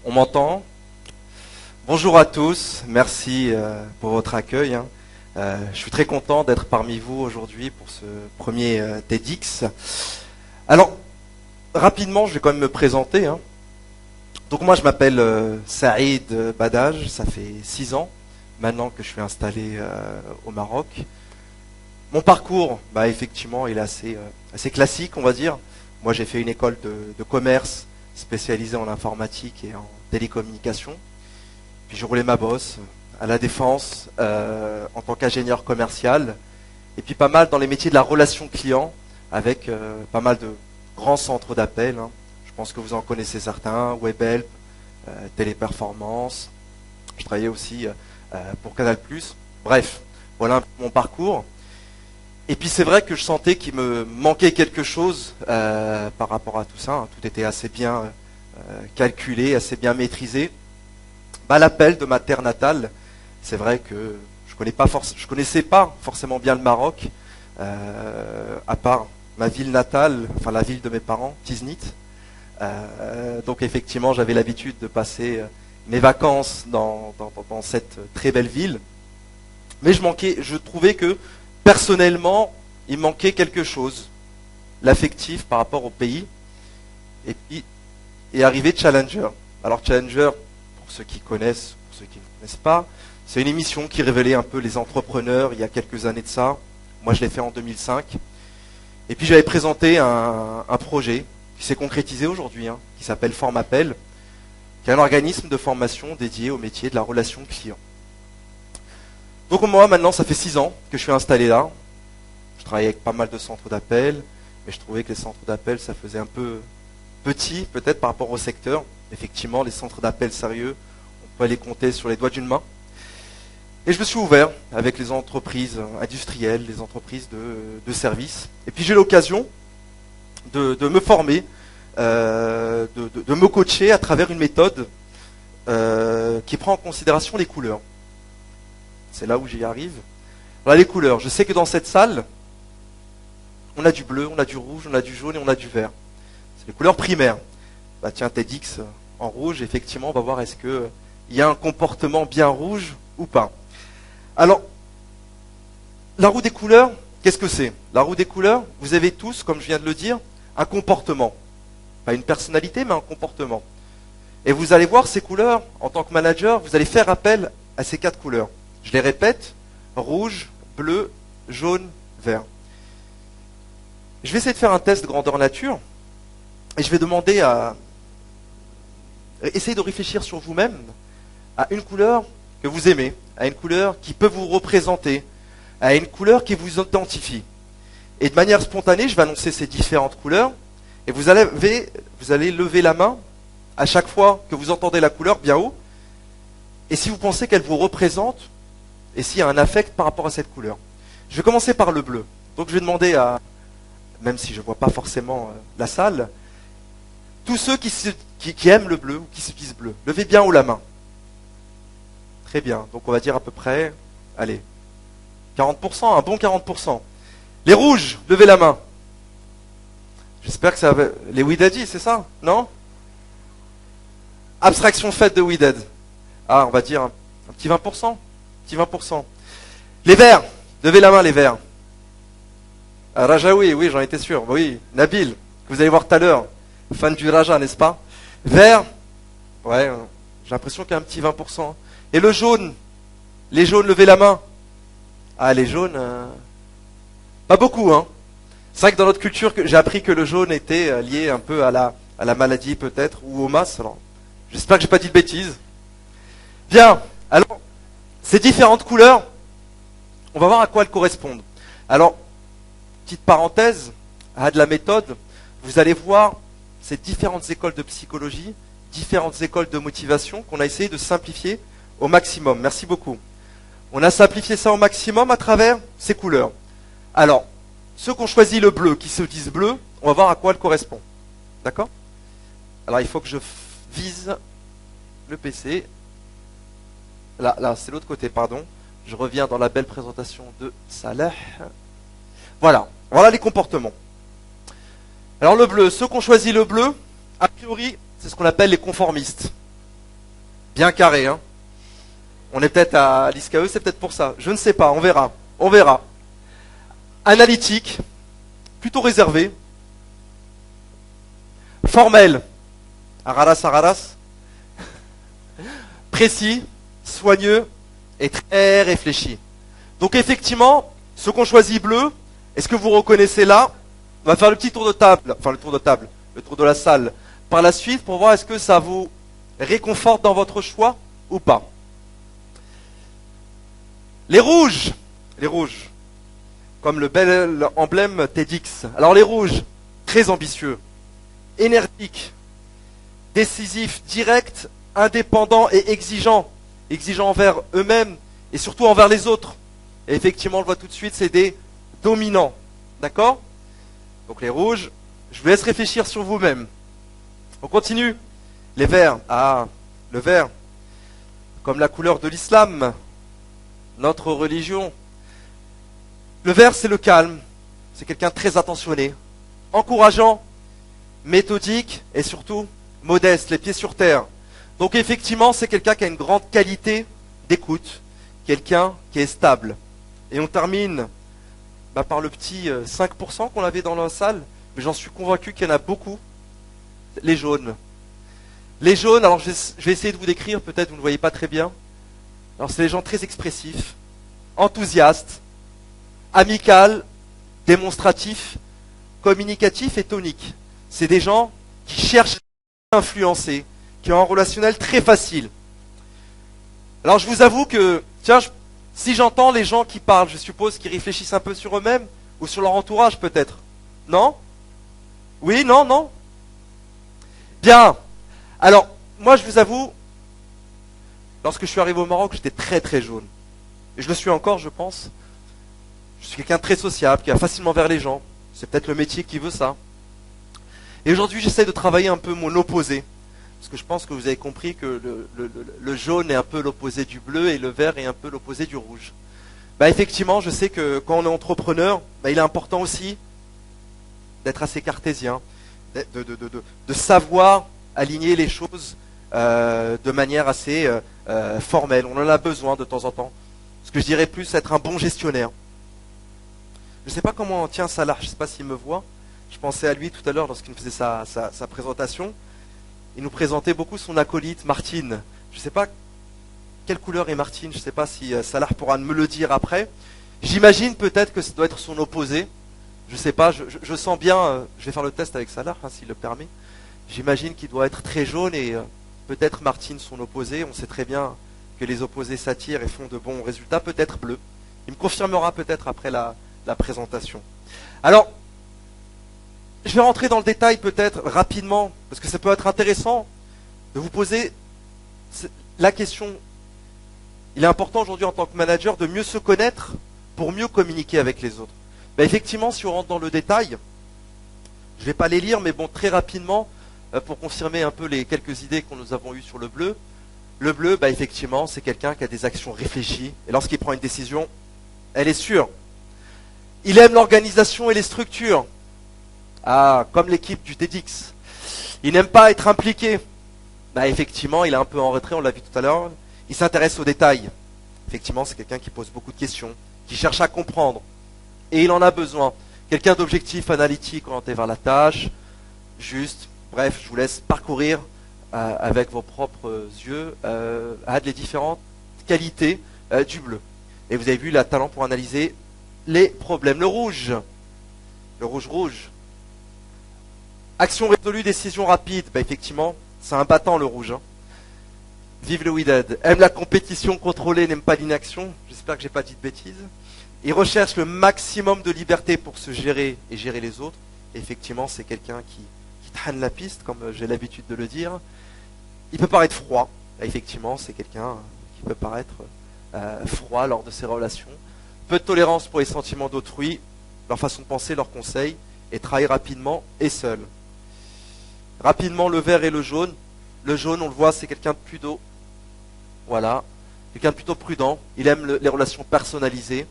On m'entend? Bonjour à tous, merci pour votre accueil. Je suis très content d'être parmi vous aujourd'hui pour ce premier TEDx. Alors, rapidement, je vais quand même me présenter. Donc moi, je m'appelle Saïd Badaj, ça fait 6 ans maintenant que je suis installé au Maroc. Mon parcours, effectivement, il est assez classique, on va dire. Moi, j'ai fait une école de commerce spécialisée en informatique et en télécommunication. Puis j'ai roulé ma bosse à la Défense en tant qu'ingénieur commercial. Et puis pas mal dans les métiers de la relation client avec pas mal de grands centres d'appel. Je pense que vous en connaissez certains, Webhelp, Téléperformance. Je travaillais aussi pour Canal+. Bref, voilà mon parcours. Et puis c'est vrai que je sentais qu'il me manquait quelque chose par rapport à tout ça. Tout était assez bien calculé, assez bien maîtrisé. L'appel de ma terre natale, c'est vrai que je connaissais pas forcément bien le Maroc, à part ma ville natale, enfin la ville de mes parents, Tiznit. Donc effectivement, j'avais l'habitude de passer mes vacances dans cette très belle ville. Mais je trouvais que personnellement, il manquait quelque chose, l'affectif par rapport au pays. Et puis est arrivé Challenger. Alors Challenger, pour ceux qui connaissent, pour ceux qui ne connaissent pas, c'est une émission qui révélait un peu les entrepreneurs il y a quelques années de ça. Moi, je l'ai fait en 2005. Et puis j'avais présenté un projet qui s'est concrétisé aujourd'hui, qui s'appelle Formapel, qui est un organisme de formation dédié au métier de la relation client. Donc moi, maintenant, ça fait 6 ans que je suis installé là. Je travaillais avec pas mal de centres d'appel, mais je trouvais que les centres d'appel, ça faisait un peu petit, peut-être par rapport au secteur. Effectivement, les centres d'appel sérieux, on peut les compter sur les doigts d'une main. Et je me suis ouvert avec les entreprises industrielles, les entreprises de services. Et puis j'ai eu l'occasion de me former, de me coacher à travers une méthode qui prend en considération les couleurs. C'est là où j'y arrive. Voilà les couleurs. Je sais que dans cette salle, on a du bleu, on a du rouge, on a du jaune et on a du vert. C'est les couleurs primaires. Tiens, TEDx en rouge, effectivement, on va voir est-ce qu'il y a un comportement bien rouge ou pas. Alors, la roue des couleurs, qu'est-ce que c'est? La roue des couleurs, vous avez tous, comme je viens de le dire, un comportement. Pas une personnalité, mais un comportement. Et vous allez voir ces couleurs, en tant que manager, vous allez faire appel à ces 4 couleurs. Je les répète, rouge, bleu, jaune, vert. Je vais essayer de faire un test grandeur nature, et je vais demander à... Essayez de réfléchir sur vous-même à une couleur que vous aimez, à une couleur qui peut vous représenter, à une couleur qui vous identifie. Et de manière spontanée, je vais annoncer ces différentes couleurs, et vous allez lever la main à chaque fois que vous entendez la couleur bien haut, et si vous pensez qu'elle vous représente, et s'il y a un affect par rapport à cette couleur. Je vais commencer par le bleu. Donc je vais demander à, même si je ne vois pas forcément la salle, tous ceux qui aiment le bleu ou qui se disent bleu, levez bien haut la main. Très bien, donc on va dire à peu près, allez, 40%, un bon 40%. Les rouges, levez la main. J'espère que ça va... Les Widadi, c'est ça? Non? Abstraction faite de Widad. Ah, on va dire un petit 20%. Petit 20%. Les verts, levez la main les verts. Rajaoui, oui, j'en étais sûr. Oui, Nabil, que vous allez voir tout à l'heure. Fan du Raja, n'est-ce pas? Vert, ouais, j'ai l'impression qu'il y a un petit 20%. Et le jaune, les jaunes, levez la main. Ah, les jaunes, pas beaucoup, C'est vrai que dans notre culture, j'ai appris que le jaune était lié un peu à la maladie peut-être, ou au mas. Alors, j'espère que j'ai pas dit de bêtises. Bien, alors, ces différentes couleurs, on va voir à quoi elles correspondent. Alors, petite parenthèse, à de la méthode, vous allez voir ces différentes écoles de psychologie, différentes écoles de motivation qu'on a essayé de simplifier au maximum. Merci beaucoup. On a simplifié ça au maximum à travers ces couleurs. Alors, ceux qui ont choisi le bleu, qui se disent bleu, on va voir à quoi elles correspondent. D'accord? Alors, il faut que je vise le PC. Là, c'est l'autre côté, pardon. Je reviens dans la belle présentation de Salah. Voilà les comportements. Alors le bleu, ceux qui ont choisi le bleu, a priori, c'est ce qu'on appelle les conformistes. Bien carré, hein. On est peut-être à l'ISKE, c'est peut-être pour ça. Je ne sais pas, on verra. On verra. Analytique, plutôt réservé. Formel, araras araras. Précis, soigneux et très réfléchi. Donc effectivement, ceux qu'on choisit bleu, est-ce que vous reconnaissez là? On va faire le petit tour de table, enfin le tour de table, le tour de la salle par la suite pour voir est-ce que ça vous réconforte dans votre choix ou pas. Les rouges, comme le bel emblème TEDx. Alors les rouges, très ambitieux, énergiques, décisifs, directs, indépendants et exigeants. Exigeants envers eux-mêmes et surtout envers les autres. Et effectivement, on le voit tout de suite, c'est des dominants. D'accord? Donc les rouges, je vous laisse réfléchir sur vous-même. On continue. Les verts. Ah, le vert. Comme la couleur de l'islam, notre religion. Le vert, c'est le calme. C'est quelqu'un de très attentionné, encourageant, méthodique et surtout modeste, les pieds sur terre. Donc effectivement, c'est quelqu'un qui a une grande qualité d'écoute, quelqu'un qui est stable. Et on termine par le petit 5% qu'on avait dans la salle, mais j'en suis convaincu qu'il y en a beaucoup. Les jaunes. Les jaunes, alors je vais essayer de vous décrire, peut-être vous ne voyez pas très bien. Alors c'est des gens très expressifs, enthousiastes, amicaux, démonstratifs, communicatifs et toniques. C'est des gens qui cherchent à influencer, qui ont un relationnel très facile. Alors je vous avoue que, tiens, si j'entends les gens qui parlent, je suppose qu'ils réfléchissent un peu sur eux-mêmes ou sur leur entourage peut-être. Non? Oui, non, non? Bien. Alors, moi je vous avoue, lorsque je suis arrivé au Maroc, j'étais très très jaune. Et je le suis encore, je pense. Je suis quelqu'un de très sociable, qui va facilement vers les gens. C'est peut-être le métier qui veut ça. Et aujourd'hui, j'essaie de travailler un peu mon opposé. Parce que je pense que vous avez compris que le jaune est un peu l'opposé du bleu et le vert est un peu l'opposé du rouge. Effectivement, je sais que quand on est entrepreneur, il est important aussi d'être assez cartésien, de savoir aligner les choses de manière assez formelle. On en a besoin de temps en temps. Ce que je dirais plus, être un bon gestionnaire. Je ne sais pas comment tient Salah, je ne sais pas s'il me voit. Je pensais à lui tout à l'heure lorsqu'il me faisait sa présentation. Il nous présentait beaucoup son acolyte Martine. Je ne sais pas quelle couleur est Martine, je ne sais pas si Salah pourra me le dire après. J'imagine peut-être que ça doit être son opposé. Je ne sais pas, je sens bien, je vais faire le test avec Salah, s'il le permet. J'imagine qu'il doit être très jaune et peut-être Martine son opposé. On sait très bien que les opposés s'attirent et font de bons résultats, peut-être bleu. Il me confirmera peut-être après la présentation. Alors, je vais rentrer dans le détail peut-être rapidement, parce que ça peut être intéressant de vous poser la question. Il est important aujourd'hui en tant que manager de mieux se connaître pour mieux communiquer avec les autres. Effectivement, si on rentre dans le détail, je ne vais pas les lire, mais bon, très rapidement, pour confirmer un peu les quelques idées que nous avons eues sur le bleu. Le bleu, effectivement, c'est quelqu'un qui a des actions réfléchies, et lorsqu'il prend une décision, elle est sûre. Il aime l'organisation et les structures. Ah, comme l'équipe du TEDx. Il n'aime pas être impliqué. Effectivement, il est un peu en retrait, on l'a vu tout à l'heure. Il s'intéresse aux détails. Effectivement, c'est quelqu'un qui pose beaucoup de questions, qui cherche à comprendre. Et il en a besoin. Quelqu'un d'objectif, analytique, orienté vers la tâche. Juste, bref, je vous laisse parcourir avec vos propres yeux les différentes qualités du bleu. Et vous avez vu, il a talent pour analyser les problèmes. Le rouge. Le rouge. Action résolue, décision rapide. Effectivement, c'est un battant le rouge. Vive le Wydad. Aime la compétition contrôlée, n'aime pas l'inaction. J'espère que j'ai pas dit de bêtises. Il recherche le maximum de liberté pour se gérer et gérer les autres. Et effectivement, c'est quelqu'un qui traîne la piste, comme j'ai l'habitude de le dire. Il peut paraître froid. Effectivement, c'est quelqu'un qui peut paraître froid lors de ses relations. Peu de tolérance pour les sentiments d'autrui, leur façon de penser, leurs conseils, et travaille rapidement et seul. Rapidement, le vert et le jaune. Le jaune, on le voit, c'est quelqu'un de plutôt, voilà, quelqu'un de plutôt prudent. Il aime les relations personnalisées.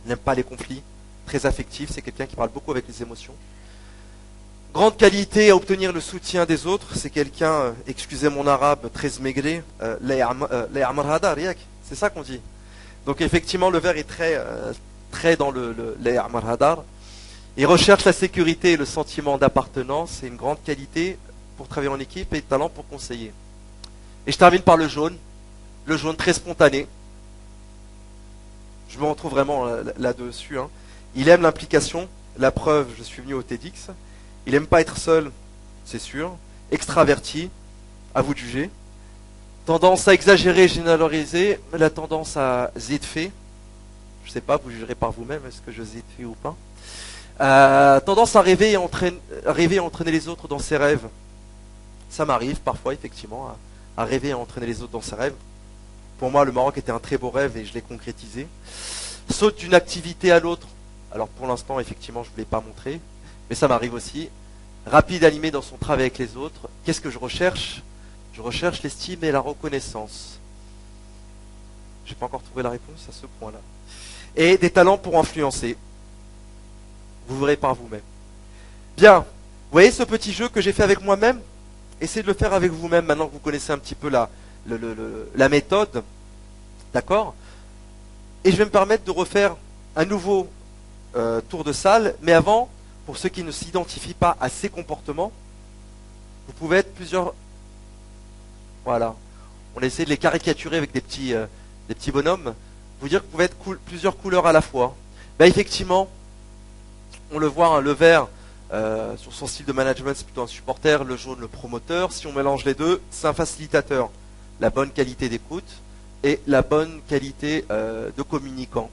Il n'aime pas les conflits. Très affectif, c'est quelqu'un qui parle beaucoup avec les émotions. Grande qualité à obtenir le soutien des autres, c'est quelqu'un, excusez mon arabe très smégré, c'est ça qu'on dit. Donc effectivement, le vert est très dans le l'ay'amar hadar. Il recherche la sécurité et le sentiment d'appartenance. C'est une grande qualité pour travailler en équipe et talent pour conseiller. Et je termine par le jaune très spontané. Je me retrouve vraiment là-dessus. Hein. Il aime l'implication. La preuve, je suis venu au TEDx. Il aime pas être seul, c'est sûr. Extraverti, à vous de juger. Tendance à exagérer, généraliser. La tendance à zidfer. Je sais pas, vous jugerez par vous-même, est-ce que je zidfais ou pas. Tendance à rêver et entraîner les autres dans ses rêves. Ça m'arrive parfois, effectivement, à rêver et entraîner les autres dans ses rêves. Pour moi, le Maroc était un très beau rêve et je l'ai concrétisé. Saute d'une activité à l'autre. Alors pour l'instant, effectivement, je ne vous l'ai pas montré, mais ça m'arrive aussi. Rapide, animé dans son travail avec les autres. Qu'est-ce que je recherche? Je recherche l'estime et la reconnaissance. J'ai pas encore trouvé la réponse à ce point-là. Et des talents pour influencer. Vous verrez par vous-même. Bien, vous voyez ce petit jeu que j'ai fait avec moi-même? Essayez de le faire avec vous-même maintenant que vous connaissez un petit peu la méthode. D'accord? Et je vais me permettre de refaire un nouveau tour de salle. Mais avant, pour ceux qui ne s'identifient pas à ces comportements, vous pouvez être plusieurs... Voilà. On essaie de les caricaturer avec des petits bonhommes. Vous dire que vous pouvez être plusieurs couleurs à la fois. Ben effectivement, on le voit, hein, le vert, sur son style de management, c'est plutôt un supporter, le jaune, le promoteur. Si on mélange les deux, c'est un facilitateur. La bonne qualité d'écoute et la bonne qualité de communicant.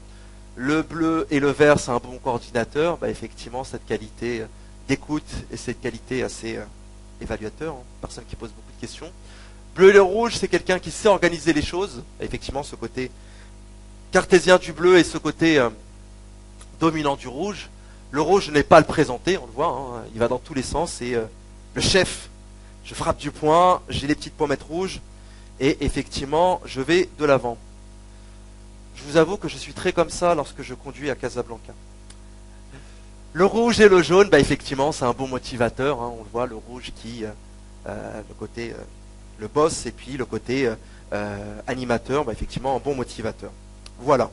Le bleu et le vert, c'est un bon coordinateur. Bah, effectivement, cette qualité d'écoute et cette qualité assez évaluateur, hein, personne qui pose beaucoup de questions. Bleu et le rouge, c'est quelqu'un qui sait organiser les choses. Et effectivement, ce côté cartésien du bleu et ce côté dominant du rouge. Le rouge, je n'ai pas à le présenter, on le voit, hein, il va dans tous les sens. C'est le chef. Je frappe du poing, j'ai les petites pommettes rouges. Et effectivement, je vais de l'avant. Je vous avoue que je suis très comme ça lorsque je conduis à Casablanca. Le rouge et le jaune, bah effectivement, c'est un bon motivateur. Hein, on le voit, le rouge qui, le côté, le boss, et puis le côté animateur, bah effectivement, un bon motivateur. Voilà.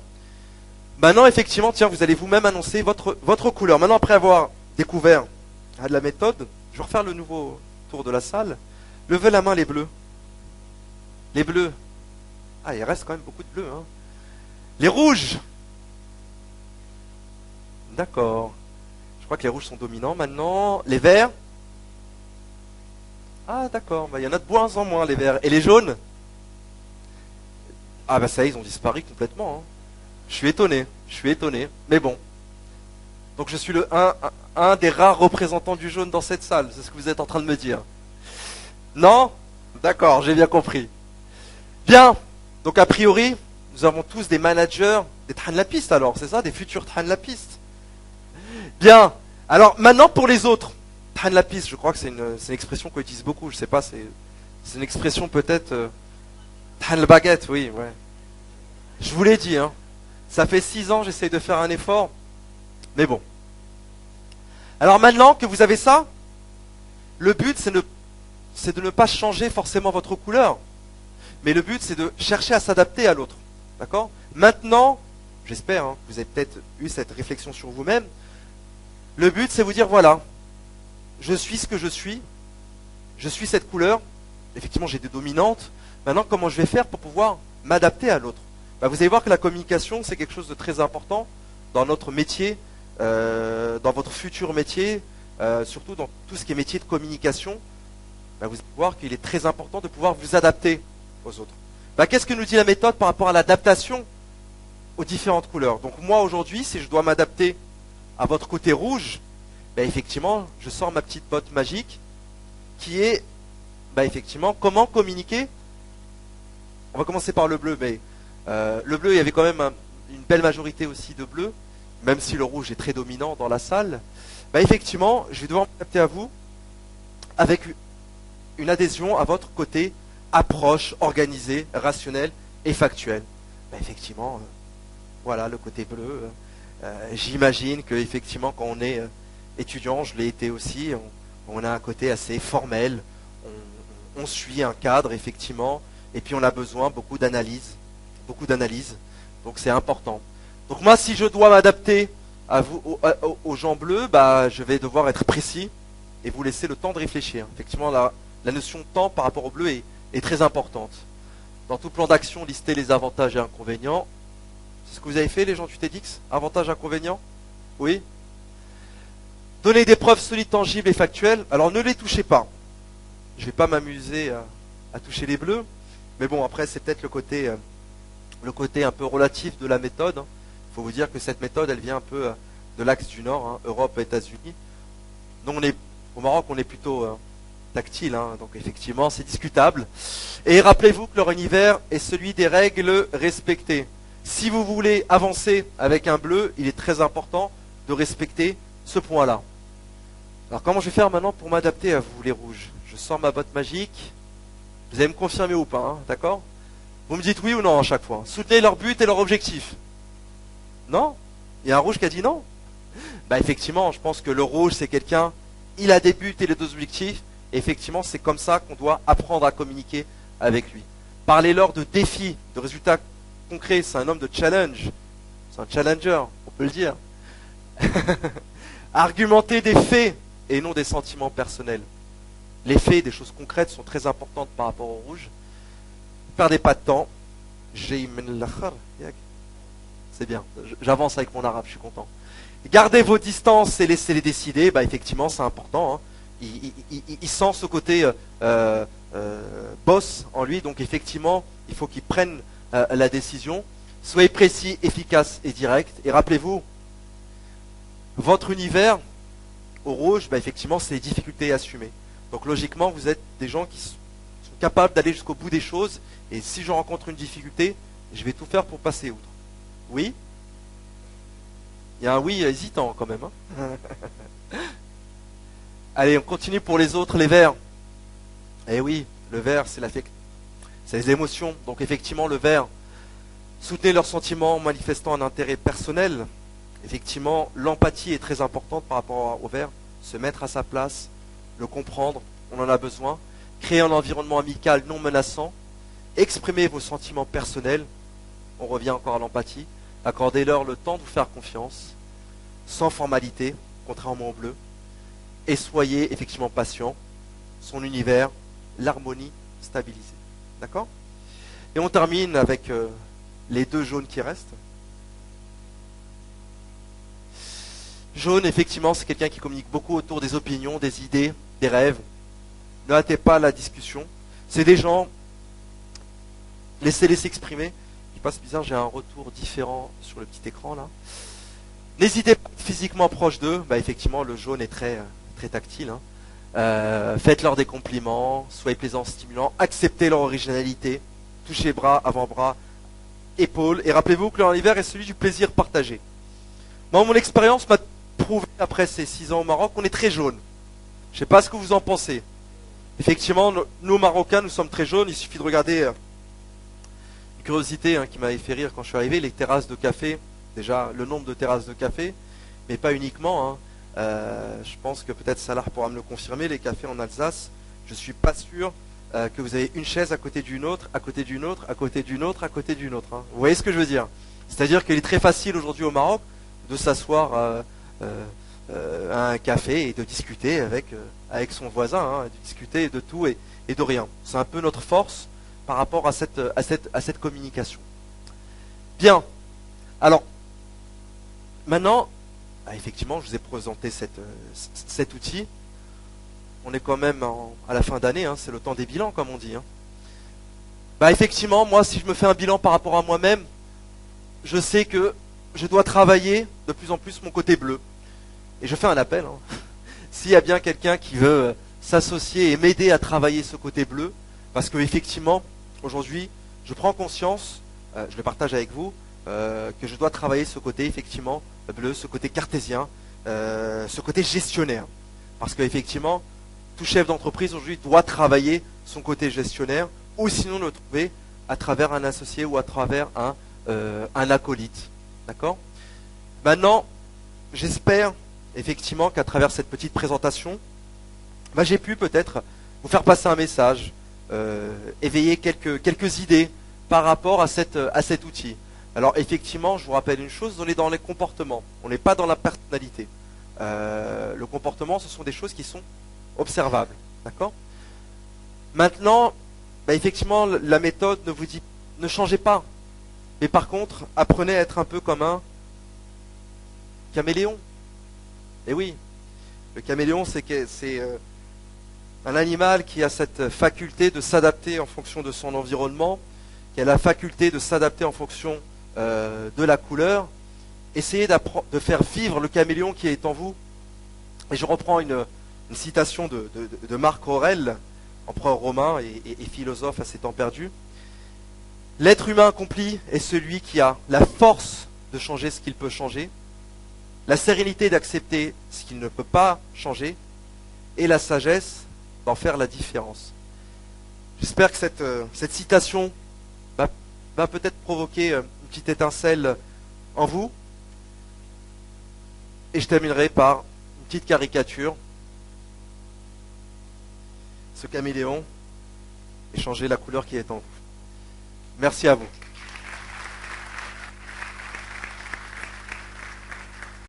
Maintenant, effectivement, tiens, vous allez vous-même annoncer votre couleur. Maintenant, après avoir découvert de la méthode, je vais refaire le nouveau tour de la salle. Levez la main les bleus. Les bleus. Ah, il reste quand même beaucoup de bleus. Hein. Les rouges. D'accord. Je crois que les rouges sont dominants maintenant. Les verts. Ah, d'accord. Bah, il y en a de moins en moins, les verts. Et les jaunes? Ah, bah ça y est, ils ont disparu complètement. Hein. Je suis étonné. Mais bon. Donc je suis un des rares représentants du jaune dans cette salle. C'est ce que vous êtes en train de me dire. Non? D'accord, j'ai bien compris. Bien, donc a priori, nous avons tous des managers, des trains de la piste alors, c'est ça, des futurs trains de la piste. Bien, alors maintenant pour les autres, train de la piste, je crois que c'est une expression qu'on utilise beaucoup, je sais pas, c'est une expression peut-être, train de baguette, oui, ouais. Je vous l'ai dit, hein, ça fait 6 ans, j'essaye de faire un effort, mais bon. Alors maintenant que vous avez ça, le but c'est de ne pas changer forcément votre couleur. Mais le but, c'est de chercher à s'adapter à l'autre. D'accord? Maintenant, j'espère, hein, vous avez peut-être eu cette réflexion sur vous-même. Le but, c'est vous dire, voilà, je suis ce que je suis cette couleur. Effectivement, j'ai des dominantes. Maintenant, comment je vais faire pour pouvoir m'adapter à l'autre? Bah, vous allez voir que la communication, c'est quelque chose de très important dans notre métier, dans votre futur métier, surtout dans tout ce qui est métier de communication. Bah, vous allez voir qu'il est très important de pouvoir vous adapter aux autres. Bah, qu'est-ce que nous dit la méthode par rapport à l'adaptation aux différentes couleurs? Donc moi aujourd'hui, si je dois m'adapter à votre côté rouge, bah, effectivement, je sors ma petite botte magique qui est bah, effectivement comment communiquer. On va commencer par le bleu, mais le bleu, il y avait quand même une belle majorité aussi de bleu, même si le rouge est très dominant dans la salle. Bah, effectivement, je vais devoir m'adapter à vous avec une adhésion à votre côté approche organisée, rationnelle et factuelle. Ben effectivement, voilà le côté bleu. J'imagine que effectivement, quand on est étudiant, je l'ai été aussi, On a un côté assez formel, on suit un cadre, effectivement, et puis on a besoin beaucoup d'analyse, donc c'est important. Donc moi, si je dois m'adapter à vous, aux gens bleus, bah, je vais devoir être précis et vous laisser le temps de réfléchir. Effectivement, la notion de temps par rapport au bleu est très importante. Dans tout plan d'action, listez les avantages et inconvénients. C'est ce que vous avez fait, les gens du TEDx? Avantages, inconvénients? Oui? Donnez des preuves solides, tangibles et factuelles. Alors ne les touchez pas. Je ne vais pas m'amuser à toucher les bleus. Mais bon, après, c'est peut-être le côté un peu relatif de la méthode. Il faut vous dire que cette méthode, elle vient un peu de l'axe du Nord, hein, Europe et États-Unis. Nous, au Maroc, on est plutôt tactile, hein, donc effectivement, c'est discutable. Et rappelez-vous que leur univers est celui des règles respectées. Si vous voulez avancer avec un bleu, il est très important de respecter ce point-là. Alors, comment je vais faire maintenant pour m'adapter à vous, les rouges? Je sors ma botte magique. Vous allez me confirmer ou pas, hein, d'accord? Vous me dites oui ou non à chaque fois. Soutenez leur but et leur objectif. Non? Il y a un rouge qui a dit non? Bah effectivement, je pense que le rouge, c'est quelqu'un, il a des buts et les deux objectifs. Et effectivement, c'est comme ça qu'on doit apprendre à communiquer avec lui. Parlez-leur de défis, de résultats concrets. C'est un homme de challenge. C'est un challenger, on peut le dire. Argumentez des faits et non des sentiments personnels. Les faits, des choses concrètes, sont très importantes par rapport au rouge. Ne perdez pas de temps. C'est bien. J'avance avec mon arabe, je suis content. Gardez vos distances et laissez-les décider. Bah, effectivement, c'est important. Hein. Il sent ce côté boss en lui. Donc, effectivement, il faut qu'il prenne la décision. Soyez précis, efficace et direct. Et rappelez-vous, votre univers au rouge, bah, effectivement, c'est les difficultés assumées. Donc, logiquement, vous êtes des gens qui sont capables d'aller jusqu'au bout des choses. Et si je rencontre une difficulté, je vais tout faire pour passer outre. Oui? Il y a un oui hésitant quand même. Hein. Allez, on continue pour les autres, les verts. Eh oui, le vert, c'est les émotions. Donc effectivement, le vert, soutenez leurs sentiments en manifestant un intérêt personnel. Effectivement, l'empathie est très importante par rapport au vert. Se mettre à sa place, le comprendre, on en a besoin. Créer un environnement amical non menaçant. Exprimez vos sentiments personnels. On revient encore à l'empathie. Accordez-leur le temps de vous faire confiance, sans formalité, contrairement au bleu. Et soyez effectivement patient. Son univers, l'harmonie stabilisée. D'accord? Et on termine avec les deux jaunes qui restent. Jaune, effectivement, c'est quelqu'un qui communique beaucoup autour des opinions, des idées, des rêves. Ne hâtez pas la discussion. C'est des gens, laissez-les s'exprimer. Il passe bizarre, j'ai un retour différent sur le petit écran là. N'hésitez pas à être physiquement proche d'eux. Bah, effectivement, le jaune est très tactile. Hein. Faites-leur des compliments, soyez plaisants, stimulants, acceptez leur originalité, touchez bras, avant-bras, épaules. Et rappelez-vous que leur univers est celui du plaisir partagé. Moi, mon expérience m'a prouvé, après ces 6 ans au Maroc, qu'on est très jaune. Je ne sais pas ce que vous en pensez. Effectivement, nous Marocains, nous sommes très jaunes. Il suffit de regarder une curiosité qui m'avait fait rire quand je suis arrivé, les terrasses de café. Déjà, le nombre de terrasses de café, mais pas uniquement. Hein. Je pense que peut-être Salah pourra me le confirmer, les cafés en Alsace, je ne suis pas sûr que vous avez une chaise à côté d'une autre, à côté d'une autre, à côté d'une autre, à côté d'une autre. Hein. Vous voyez ce que je veux dire? C'est-à-dire qu'il est très facile aujourd'hui au Maroc de s'asseoir à un café et de discuter avec son voisin, hein, de discuter de tout et de rien. C'est un peu notre force par rapport à cette communication. Bien. Alors, maintenant, effectivement, je vous ai présenté cet outil. On est quand même à la fin d'année, hein, c'est le temps des bilans, comme on dit. Hein. Effectivement, moi, si je me fais un bilan par rapport à moi-même, je sais que je dois travailler de plus en plus mon côté bleu. Et je fais un appel. Hein. S'il y a bien quelqu'un qui veut s'associer et m'aider à travailler ce côté bleu, parce que effectivement, aujourd'hui, je prends conscience, je le partage avec vous, que je dois travailler ce côté effectivement bleu, ce côté cartésien, ce côté gestionnaire. Parce qu'effectivement, tout chef d'entreprise aujourd'hui doit travailler son côté gestionnaire, ou sinon le trouver à travers un associé ou à travers un acolyte. D'accord? Maintenant, j'espère effectivement qu'à travers cette petite présentation, j'ai pu peut-être vous faire passer un message, éveiller quelques idées par rapport à cet outil. Alors effectivement, je vous rappelle une chose, on est dans les comportements, on n'est pas dans la personnalité. Le comportement, ce sont des choses qui sont observables. D'accord ? Maintenant, effectivement, la méthode ne vous dit ne changez pas. Mais par contre, apprenez à être un peu comme un caméléon. Et oui, le caméléon, c'est un animal qui a cette faculté de s'adapter en fonction de son environnement, qui a la faculté de s'adapter en fonction de la couleur. Essayez de faire vivre le caméléon qui est en vous. Et je reprends une citation de Marc Aurèle, empereur romain et philosophe à ses temps perdus. L'être humain accompli est celui qui a la force de changer ce qu'il peut changer, la sérénité d'accepter ce qu'il ne peut pas changer, et la sagesse d'en faire la différence. J'espère que cette citation va peut-être provoquer une petite étincelle en vous. Et je terminerai par une petite caricature. Ce caméléon et changer la couleur qui est en vous. Merci à vous.